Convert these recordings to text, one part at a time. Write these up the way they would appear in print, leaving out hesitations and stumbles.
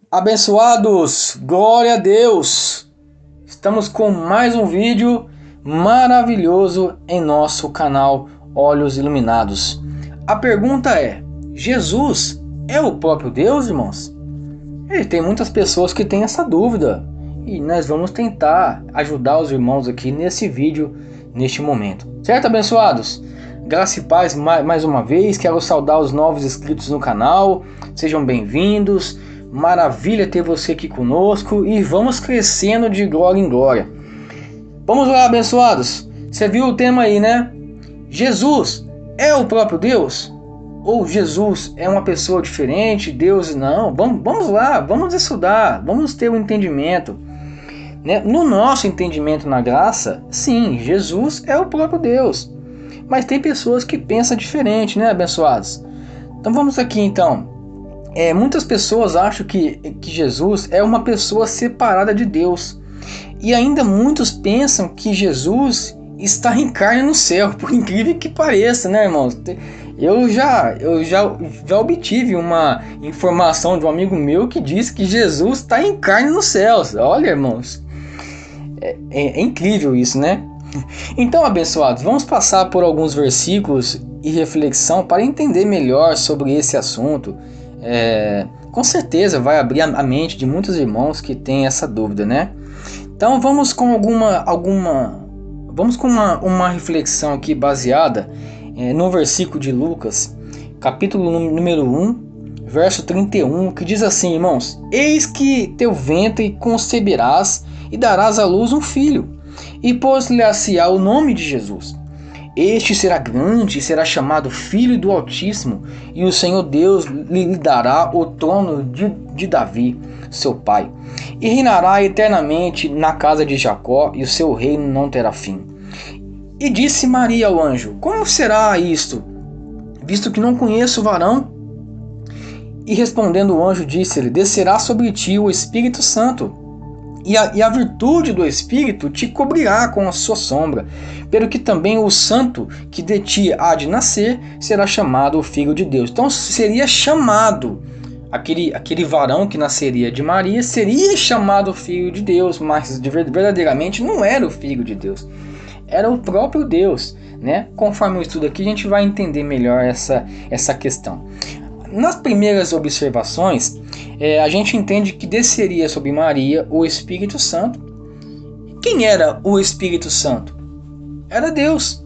Abençoados, glória a Deus! Estamos com mais um vídeo maravilhoso em nosso canal Olhos Iluminados. A pergunta é: Jesus é o próprio Deus, irmãos? E tem muitas pessoas que têm essa dúvida e nós vamos tentar ajudar os irmãos aqui nesse vídeo, neste momento. Certo, abençoados? Graça e paz mais uma vez. Quero saudar os novos inscritos no canal. Sejam bem-vindos. Maravilha ter você aqui conosco e vamos crescendo de glória em glória. Vamos lá, abençoados. Você viu o tema aí, né? Jesus é o próprio Deus? Ou Jesus é uma pessoa diferente? Deus não? Vamos lá, vamos estudar, vamos ter um entendimento. Né? No nosso entendimento na graça, sim, Jesus é o próprio Deus. Mas tem pessoas que pensam diferente, né, abençoados? Então vamos aqui então. Muitas pessoas acham que Jesus é uma pessoa separada de Deus. E ainda muitos pensam que Jesus está em carne no céu, por incrível que pareça, né, irmãos? Eu já obtive uma informação de um amigo meu que diz que Jesus está em carne nos céus. Olha, irmãos, é incrível isso, né? Então, abençoados, vamos passar por alguns versículos e reflexão para entender melhor sobre esse assunto. Com certeza vai abrir a mente de muitos irmãos que têm essa dúvida, né? Então vamos com uma reflexão aqui baseada no versículo de Lucas, capítulo número 1, verso 31, que diz assim, irmãos: Eis que teu ventre conceberás e darás à luz um filho, e pôs-lhe-á o nome de Jesus. Este será grande e será chamado Filho do Altíssimo, e o Senhor Deus lhe dará o trono de Davi, seu pai, e reinará eternamente na casa de Jacó, e o seu reino não terá fim. E disse Maria ao anjo: Como será isto, visto que não conheço varão? E respondendo o anjo, disse-lhe: Descerá sobre ti o Espírito Santo, e a virtude do Espírito te cobrirá com a sua sombra, pelo que também o santo que de ti há de nascer será chamado o Filho de Deus. Então seria chamado, aquele varão que nasceria de Maria seria chamado Filho de Deus, mas verdadeiramente não era o Filho de Deus, era o próprio Deus, né? Conforme o estudo aqui a gente vai entender melhor essa questão. Nas primeiras observações, a gente entende que desceria sobre Maria o Espírito Santo. Quem era o Espírito Santo? Era Deus.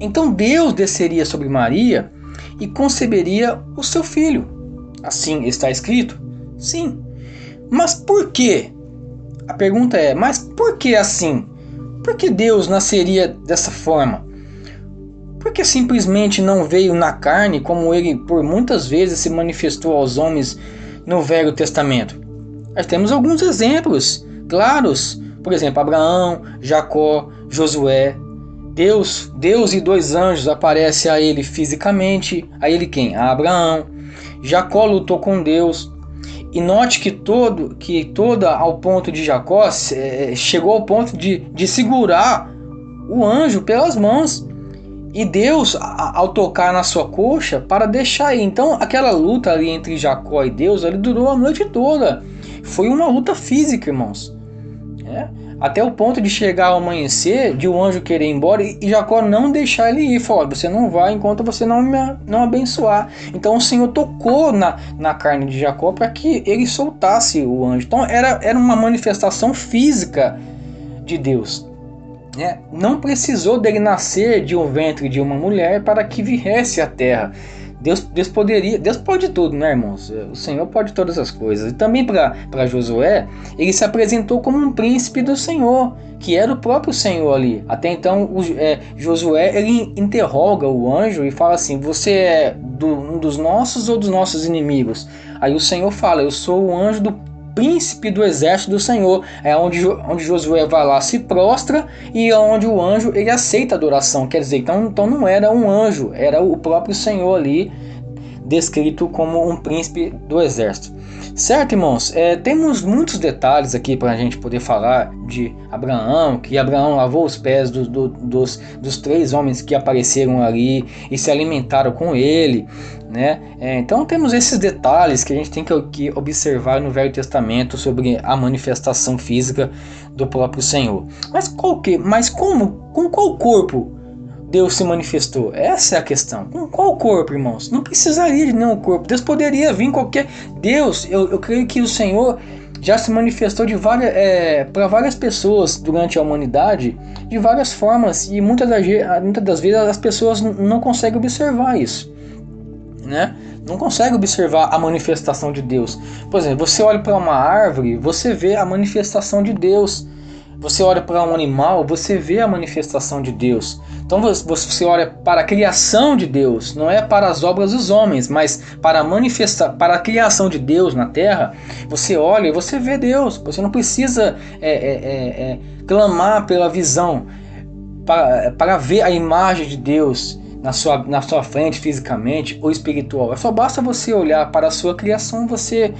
Então Deus desceria sobre Maria e conceberia o seu filho. Assim está escrito? Sim. Mas por quê? A pergunta é, mas por que assim? Por que Deus nasceria dessa forma? Porque simplesmente não veio na carne, como ele por muitas vezes se manifestou aos homens no Velho Testamento. Nós temos alguns exemplos claros, por exemplo, Abraão, Jacó, Josué. Deus e dois anjos aparecem a ele fisicamente. A ele quem? A Abraão. Jacó lutou com Deus. E note que toda ao ponto de Jacó chegou ao ponto de segurar o anjo pelas mãos. E Deus, ao tocar na sua coxa, para deixar ir. Então aquela luta ali entre Jacó e Deus, ele durou a noite toda. Foi uma luta física, irmãos. Até o ponto de chegar ao amanhecer, de o anjo querer ir embora e Jacó não deixar ele ir. Falou: você não vai enquanto você não abençoar. Então o Senhor tocou na carne de Jacó para que ele soltasse o anjo. Então era uma manifestação física de Deus. Não precisou dele nascer de um ventre de uma mulher para que viesse à terra. Deus pode tudo, né, irmãos? O Senhor pode todas as coisas. E também para Josué, ele se apresentou como um príncipe do Senhor, que era o próprio Senhor ali. Até então, Josué ele interroga o anjo e fala assim: você é um dos nossos ou dos nossos inimigos? Aí o Senhor fala: eu sou o anjo do príncipe do exército do Senhor. É onde Josué vai lá, se prostra, e é onde o anjo ele aceita a adoração. Quer dizer, então não era um anjo, era o próprio Senhor ali descrito como um príncipe do exército. Certo, irmãos? Temos muitos detalhes aqui para a gente poder falar de Abraão, que Abraão lavou os pés dos 3 homens que apareceram ali e se alimentaram com ele, né? Então temos esses detalhes que a gente tem que observar no Velho Testamento sobre a manifestação física do próprio Senhor. Mas com qual corpo Deus se manifestou? Essa é a questão. Com qual corpo, irmãos? Não precisaria de nenhum corpo. Deus poderia vir em qualquer... Deus, eu creio que o Senhor já se manifestou para várias pessoas durante a humanidade, de várias formas, e muitas das vezes as pessoas não conseguem observar isso, né? Não consegue observar a manifestação de Deus. Por exemplo, você olha para uma árvore, você vê a manifestação de Deus. Você olha para um animal, você vê a manifestação de Deus. Então você olha para a criação de Deus, não é para as obras dos homens, mas para a criação de Deus na terra. Você olha e você vê Deus. Você não precisa clamar pela visão para ver a imagem de Deus na sua frente fisicamente ou espiritual. Só basta você olhar para a sua criação, você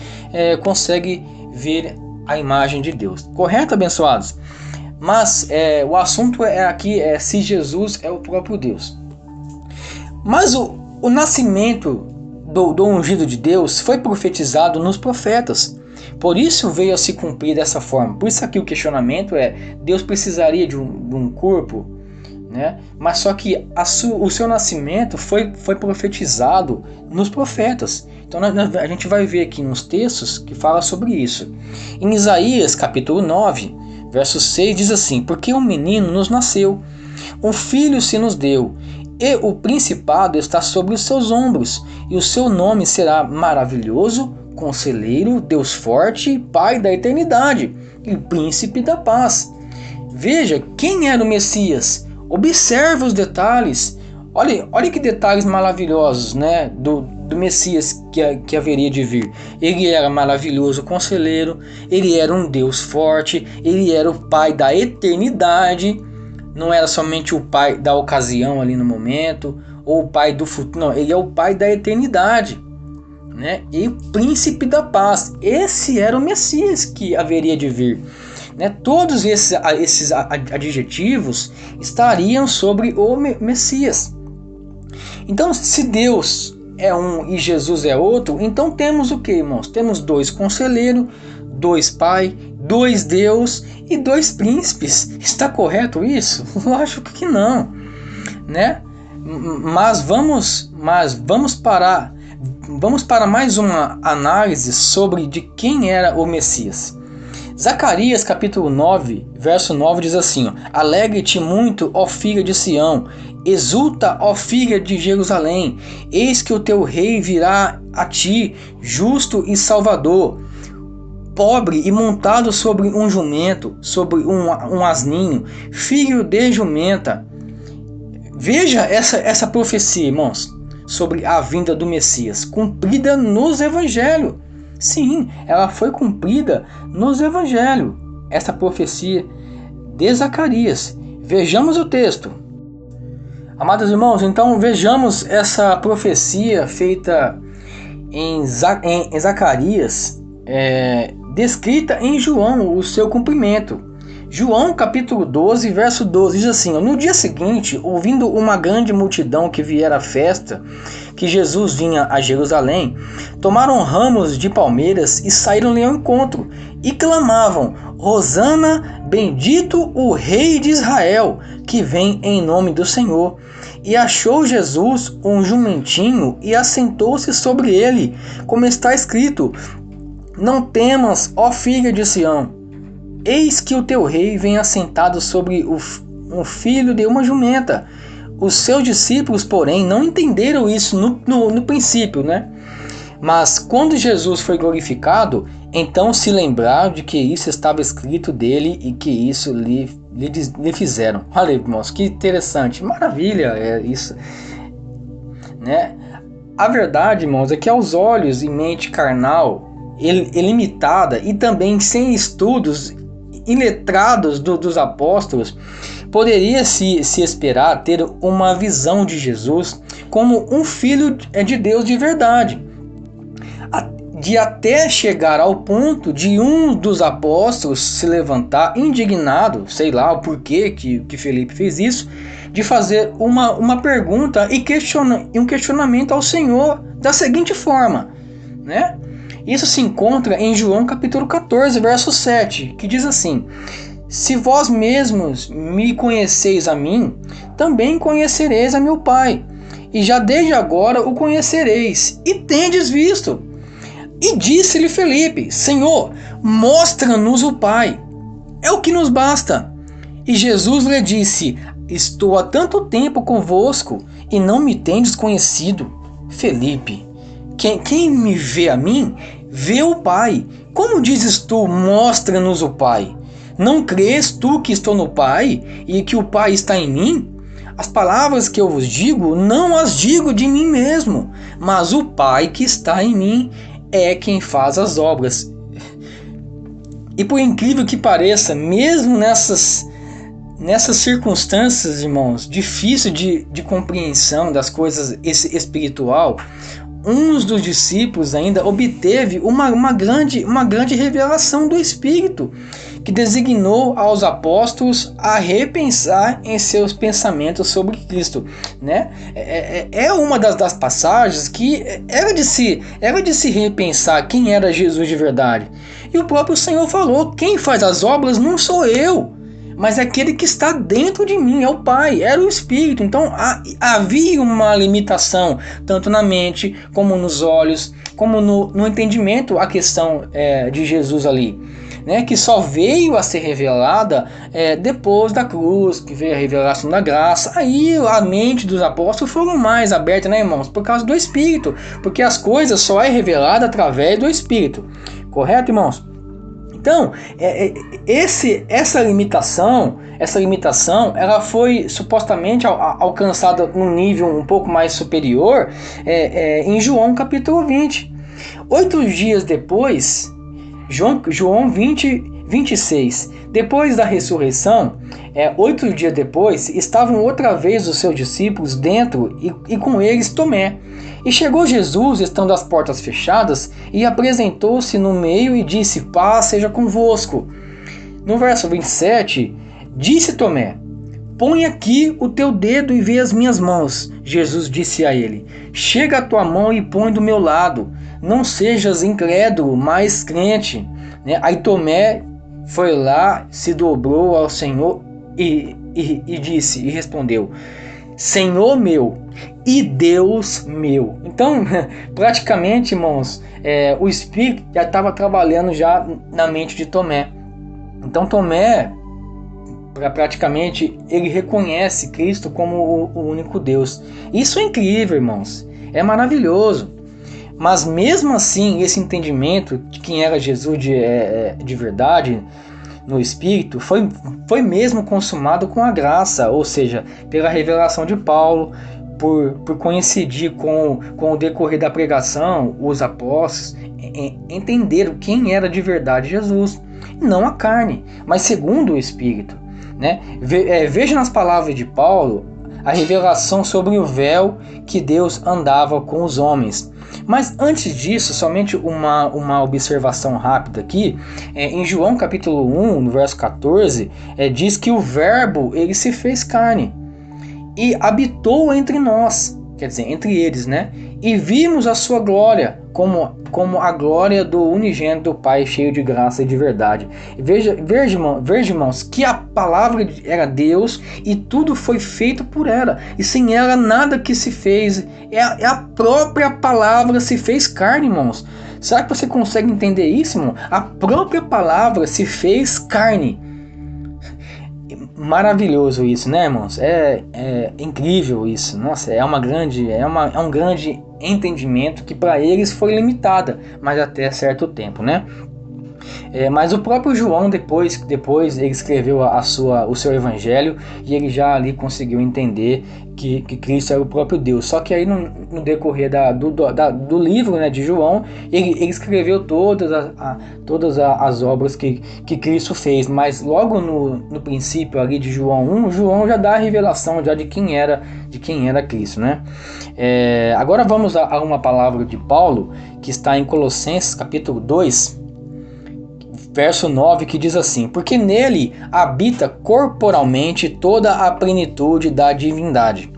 consegue ver a imagem de Deus. Correto, abençoados? Mas o assunto aqui é se Jesus é o próprio Deus. Mas o nascimento do ungido de Deus foi profetizado nos profetas. Por isso veio a se cumprir dessa forma. Por isso aqui o questionamento Deus precisaria de um corpo? Né? Mas só que o seu nascimento foi profetizado nos profetas. Então a gente vai ver aqui nos textos que fala sobre isso. Em Isaías capítulo 9, verso 6 diz assim: porque um menino nos nasceu, um filho se nos deu, e o principado está sobre os seus ombros, e o seu nome será maravilhoso, conselheiro, Deus forte, Pai da eternidade e príncipe da paz. Veja quem era o Messias. Observe os detalhes. Olha que detalhes maravilhosos, né, do Messias que haveria de vir. Ele era maravilhoso conselheiro, ele era um Deus forte, ele era o Pai da eternidade, não era somente o Pai da ocasião ali no momento, ou o Pai do futuro, não, ele é o Pai da eternidade, né, e o príncipe da paz. Esse era o Messias que haveria de vir. Né, todos esses adjetivos estariam sobre o Messias. Então, se Deus é um e Jesus é outro, então temos o que, irmãos? Temos 2 conselheiros, 2 Pai, 2 Deus e 2 príncipes. Está correto isso? Lógico que não, né? Mas vamos para mais uma análise sobre de quem era o Messias. Zacarias capítulo 9, verso 9 diz assim: alegre-te muito, ó filha de Sião, exulta, ó filha de Jerusalém, eis que o teu rei virá a ti, justo e salvador, pobre e montado sobre um jumento, sobre um asninho, filho de jumenta. Veja essa profecia, irmãos, sobre a vinda do Messias, cumprida nos evangelhos. Sim, ela foi cumprida nos evangelhos, essa profecia de Zacarias. Vejamos o texto. Amados irmãos, então vejamos essa profecia feita em Zacarias, descrita em João, o seu cumprimento. João capítulo 12, verso 12 diz assim: no dia seguinte, ouvindo uma grande multidão que viera à festa, que Jesus vinha a Jerusalém, tomaram ramos de palmeiras e saíram-lhe ao encontro, e clamavam: Hosana, bendito o Rei de Israel, que vem em nome do Senhor. E achou Jesus um jumentinho e assentou-se sobre ele, como está escrito: não temas, ó filha de Sião, eis que o teu rei vem assentado sobre um filho de uma jumenta. Os seus discípulos, porém, não entenderam isso no princípio, né? Mas quando Jesus foi glorificado, então se lembraram de que isso estava escrito dele e que isso lhe fizeram. Olha, irmãos, que interessante, maravilha é isso, né? A verdade, irmãos, é que aos olhos e mente carnal, ilimitada e também sem estudos iletrados dos apóstolos, poderia se esperar ter uma visão de Jesus como um filho de Deus de verdade, de até chegar ao ponto de um dos apóstolos se levantar indignado, sei lá o porquê que Felipe fez isso, de fazer uma pergunta e um questionamento ao Senhor da seguinte forma, né? Isso se encontra em João capítulo 14, verso 7, que diz assim: se vós mesmos me conheceis a mim, também conhecereis a meu Pai, e já desde agora o conhecereis, e tendes visto. E disse-lhe Felipe: Senhor, mostra-nos o Pai, é o que nos basta. E Jesus lhe disse: estou há tanto tempo convosco, e não me tendes conhecido. Felipe, quem me vê a mim, vê o Pai. Como dizes tu, mostra-nos o Pai? Não crês tu que estou no Pai, e que o Pai está em mim? As palavras que eu vos digo, não as digo de mim mesmo, mas o Pai que está em mim é quem faz as obras. E por incrível que pareça, mesmo nessas circunstâncias, irmãos, difícil de compreensão das coisas espiritual, um dos discípulos ainda obteve uma grande revelação do Espírito, que designou aos apóstolos a repensar em seus pensamentos sobre Cristo, né? É uma das passagens que era de se repensar quem era Jesus de verdade. E o próprio Senhor falou: quem faz as obras não sou eu, mas é aquele que está dentro de mim, é o Pai, era o Espírito. Então havia uma limitação, tanto na mente, como nos olhos, como no entendimento, a questão de Jesus ali, né, que só veio a ser revelada depois da cruz, que veio a revelação da graça. Aí a mente dos apóstolos foram mais abertas, né, irmãos? Por causa do Espírito, porque as coisas só é revelada através do Espírito. Correto, irmãos? Então, essa limitação, ela foi supostamente alcançada num nível um pouco mais superior em João capítulo 20. 8 dias depois, João 20, 26. Depois da ressurreição, 8 dias depois, estavam outra vez os seus discípulos dentro e com eles Tomé. E chegou Jesus, estando as portas fechadas, e apresentou-se no meio e disse: paz seja convosco. No verso 27, disse Tomé: põe aqui o teu dedo e vê as minhas mãos. Jesus disse a ele: chega a tua mão e põe do meu lado. Não sejas incrédulo, mas crente. Aí Tomé foi lá, se dobrou ao Senhor e disse, e respondeu: Senhor meu e Deus meu. Então, praticamente, irmãos, o Espírito já estava trabalhando já na mente de Tomé. Então Tomé, praticamente, ele reconhece Cristo como o único Deus. Isso é incrível, irmãos. É maravilhoso. Mas mesmo assim, esse entendimento de quem era Jesus de verdade, no Espírito, foi mesmo consumado com a graça, ou seja, pela revelação de Paulo, por coincidir com o decorrer da pregação, os apóstolos entenderam quem era de verdade Jesus, não a carne, mas segundo o Espírito, né? Veja nas palavras de Paulo a revelação sobre o véu que Deus andava com os homens. Mas antes disso, somente uma observação rápida aqui. Em João capítulo 1, no verso 14, diz que o verbo ele se fez carne e habitou entre nós, quer dizer, entre eles, né? E vimos a sua glória, como a glória do unigênito do Pai, cheio de graça e de verdade. Veja, irmãos, que a palavra era Deus e tudo foi feito por ela. E sem ela nada que se fez. A própria palavra se fez carne, irmãos. Será que você consegue entender isso, irmão? A própria palavra se fez carne. Maravilhoso isso, né, irmãos? É incrível isso. Nossa, é um grande entendimento que para eles foi limitada, mas até certo tempo, né? Mas o próprio João depois ele escreveu o seu evangelho e ele já ali conseguiu entender que Cristo era o próprio Deus. Só que aí no decorrer do livro, né, de João, ele escreveu todas as obras que Cristo fez, mas logo no princípio ali de João 1, João já dá a revelação já de quem era Cristo, né? Agora vamos a uma palavra de Paulo que está em Colossenses capítulo 2, verso 9, que diz assim: porque nele habita corporalmente toda a plenitude da divindade.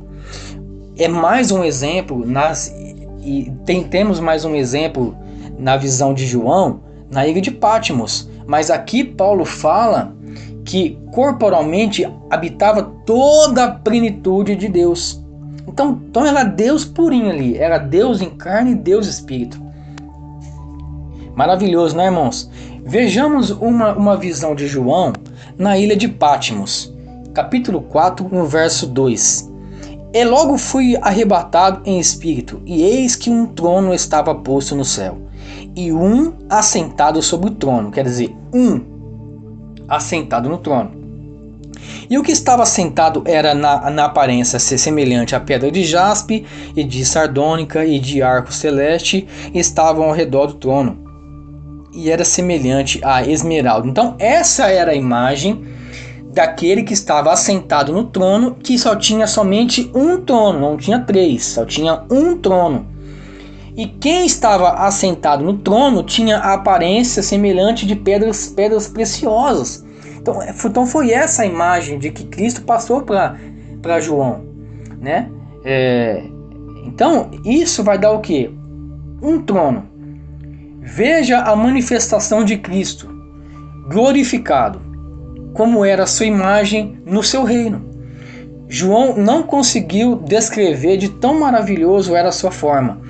É mais um exemplo, temos mais um exemplo na visão de João, na ilha de Patmos. Mas aqui Paulo fala que corporalmente habitava toda a plenitude de Deus. Então era Deus purinho ali, era Deus em carne e Deus espírito. Maravilhoso, né, irmãos? Vejamos uma visão de João na ilha de Patmos, capítulo 4, no verso 2. E logo fui arrebatado em espírito, e eis que um trono estava posto no céu, e um assentado sobre o trono, quer dizer, um assentado no trono. E o que estava sentado era na aparência ser semelhante à pedra de jaspe, e de sardônica, e de arco celeste, e estavam ao redor do trono. E era semelhante a esmeralda. Então essa era a imagem daquele que estava assentado no trono, que só tinha somente um trono, não tinha três, só tinha um trono. E quem estava assentado no trono tinha a aparência semelhante de pedras preciosas. Então foi essa a imagem de que Cristo passou para João, né? Então isso vai dar o quê? Um trono. Veja a manifestação de Cristo, glorificado, como era a sua imagem no seu reino. João não conseguiu descrever de tão maravilhoso era a sua forma.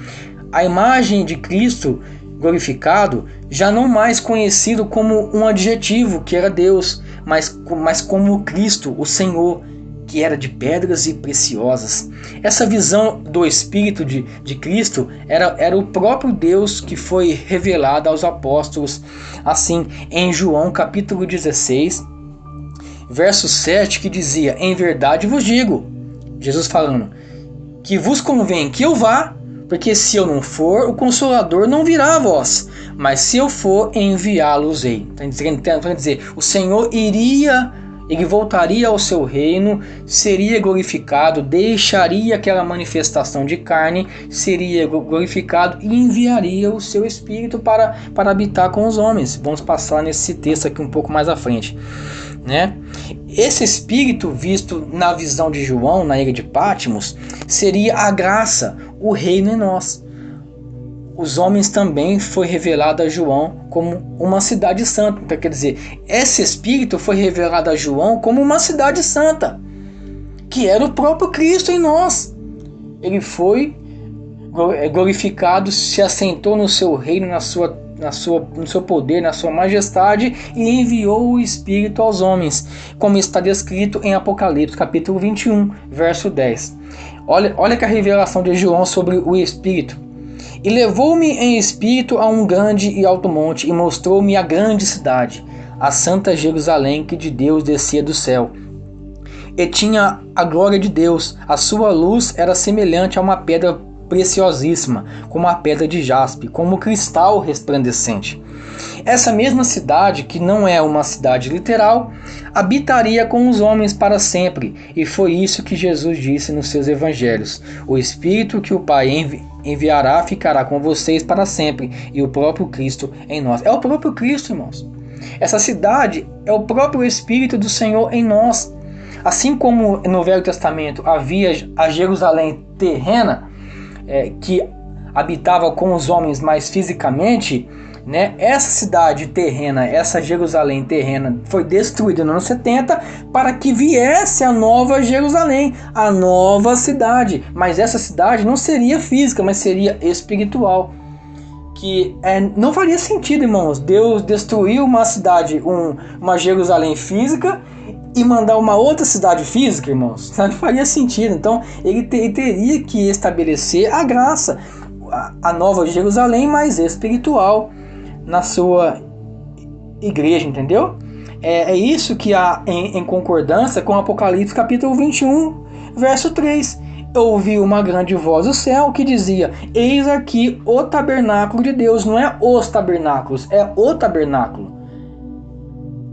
A imagem de Cristo glorificado, já não mais conhecido como um adjetivo, que era Deus, mas como Cristo, o Senhor, que era de pedras e preciosas. Essa visão do Espírito de Cristo era o próprio Deus que foi revelado aos apóstolos, assim, em João capítulo 16, verso 7, que dizia: em verdade vos digo, Jesus falando, que vos convém que eu vá, porque se eu não for, o Consolador não virá a vós, mas se eu for, enviá-los-ei. Quer dizer, o Senhor ele voltaria ao seu reino, seria glorificado, deixaria aquela manifestação de carne, seria glorificado e enviaria o seu Espírito para habitar com os homens. Vamos passar nesse texto aqui um pouco mais à frente, né? Esse Espírito visto na visão de João, na ilha de Patmos, seria a graça, o reino em nós. Os homens também foi revelado a João como uma cidade santa. Então, quer dizer, esse Espírito foi revelado a João como uma cidade santa, que era o próprio Cristo em nós. Ele foi glorificado, se assentou no seu reino, no seu poder, na sua majestade, e enviou o Espírito aos homens, como está descrito em Apocalipse, capítulo 21, verso 10. Olha que a revelação de João sobre o Espírito. E levou-me em espírito a um grande e alto monte, e mostrou-me a grande cidade, a santa Jerusalém, que de Deus descia do céu. E tinha a glória de Deus, a sua luz era semelhante a uma pedra preciosíssima, como a pedra de jaspe, como cristal resplandecente. Essa mesma cidade, que não é uma cidade literal, habitaria com os homens para sempre, e foi isso que Jesus disse nos seus evangelhos: o Espírito que o Pai enviará ficará com vocês para sempre, e o próprio Cristo em nós. É o próprio Cristo, irmãos. Essa cidade é o próprio Espírito do Senhor em nós. Assim como no Velho Testamento havia a Jerusalém terrena, que habitava com os homens mais fisicamente, né? Essa cidade terrena, essa Jerusalém terrena, foi destruída no ano 70 para que viesse a nova Jerusalém, a nova cidade. Mas essa cidade não seria física, mas seria espiritual. Que não faria sentido, irmãos, Deus destruir uma cidade, uma Jerusalém física, e mandar uma outra cidade física, irmãos. Não faria sentido. Então ele teria que estabelecer a graça, a nova Jerusalém, mais espiritual, na sua igreja, entendeu? É isso que há em concordância com Apocalipse capítulo 21, Verso 3: eu ouvi uma grande voz do céu que dizia: eis aqui o tabernáculo de Deus. Não é os tabernáculos, é o tabernáculo,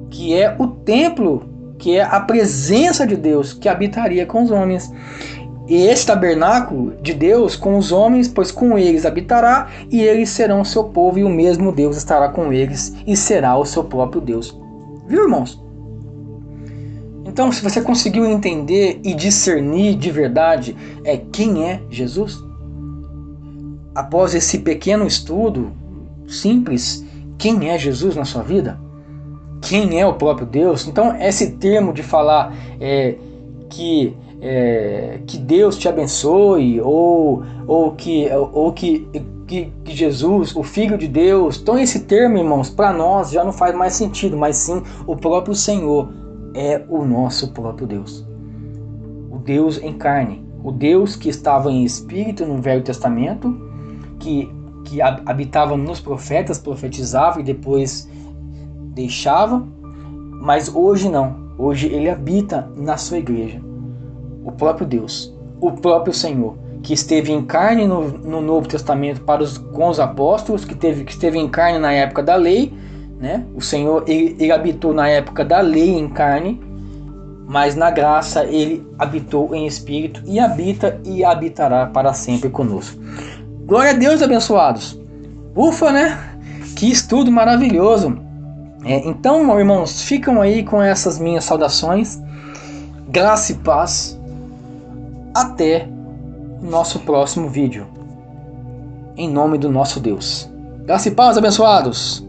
que é o templo, que é a presença de Deus que habitaria com os homens. E esse tabernáculo de Deus com os homens, pois com eles habitará, e eles serão o seu povo, e o mesmo Deus estará com eles, e será o seu próprio Deus. Viu, irmãos? Então, se você conseguiu entender e discernir de verdade quem é Jesus, após esse pequeno estudo simples, quem é Jesus na sua vida? Quem é o próprio Deus? Então, esse termo de falar que Deus te abençoe, ou que Jesus, o Filho de Deus, então esse termo, irmãos, para nós já não faz mais sentido, mas sim o próprio Senhor é o nosso próprio Deus, o Deus em carne, o Deus que estava em espírito no Velho Testamento, que habitava nos profetas, profetizava e depois deixava, mas hoje não, hoje ele habita na sua igreja, o próprio Deus, o próprio Senhor, que esteve em carne no Novo Testamento com os apóstolos, que esteve em carne na época da lei, né? O Senhor ele habitou na época da lei em carne, mas na graça ele habitou em espírito e habita e habitará para sempre conosco. Glória a Deus, abençoados. Ufa, né? Que estudo maravilhoso. Então, irmãos, ficam aí com essas minhas saudações. Graça e paz. Até o nosso próximo vídeo. Em nome do nosso Deus. Graça e paz, abençoados.